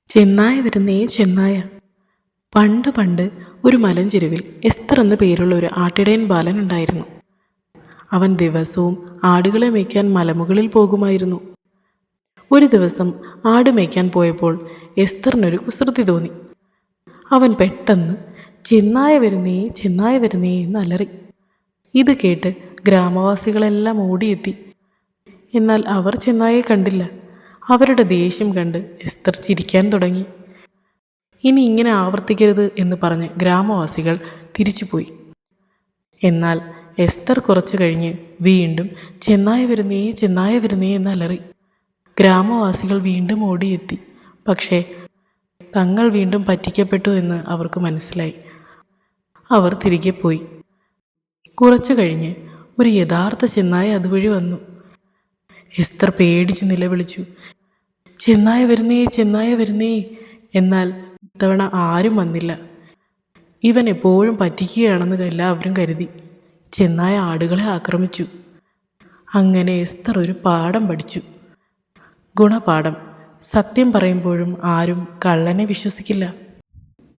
ചെന്നായ വരുന്നേ ചെന്നായ. പണ്ട് പണ്ട് ഒരു മലഞ്ചെരുവിൽ എസ്തർ എന്നു പേരുള്ള ഒരു ആട്ടിടയൻ ബാലൻ ഉണ്ടായിരുന്നു. അവൻ ദിവസവും ആടുകളെ മേയ്ക്കാൻ മലമുകളിൽ പോകുമായിരുന്നു. ഒരു ദിവസം ആട് മേയ്ക്കാൻ പോയപ്പോൾ എസ്തറിനൊരു കുസൃതി തോന്നി. അവൻ പെട്ടെന്ന് ചെന്നായ വരുന്നേ ചെന്നായ വരുന്നേ എന്ന് അലറി. ഇത് കേട്ട് ഗ്രാമവാസികളെല്ലാം ഓടിയെത്തി. എന്നാൽ അവർ ചെന്നായെ കണ്ടില്ല. അവരുടെ ദേഷ്യം കണ്ട് എസ്തർ ചിരിക്കാൻ തുടങ്ങി. ഇനി ഇങ്ങനെ ആവർത്തിക്കരുത് എന്ന് പറഞ്ഞ് ഗ്രാമവാസികൾ തിരിച്ചുപോയി. എന്നാൽ എസ്തർ കുറച്ചു കഴിഞ്ഞ് വീണ്ടും ചെന്നായ വരുന്നേ എന്ന് അലറി. ഗ്രാമവാസികൾ വീണ്ടും ഓടിയെത്തി. പക്ഷേ തങ്ങൾ വീണ്ടും പറ്റിക്കപ്പെട്ടു എന്ന് അവർക്ക് മനസ്സിലായി. അവർ തിരികെ പോയി. കുറച്ചു കഴിഞ്ഞ് ഒരു യഥാർത്ഥ ചെന്നായ അതുവഴി വന്നു. എസ്തർ പേടിച്ച് നിലവിളിച്ചു, ചെന്നായ വരുന്നേ. എന്നാൽ ഇത്തവണ ആരും വന്നില്ല. ഇവൻ എപ്പോഴും പറ്റിക്കുകയാണെന്ന് എല്ലാവരും കരുതി. ചെന്നായ ആടുകളെ ആക്രമിച്ചു. അങ്ങനെ എസ്തർ ഒരു പാഠം പഠിച്ചു. ഗുണപാഠം: സത്യം പറയുമ്പോഴും ആരും കള്ളനെ വിശ്വസിക്കില്ല.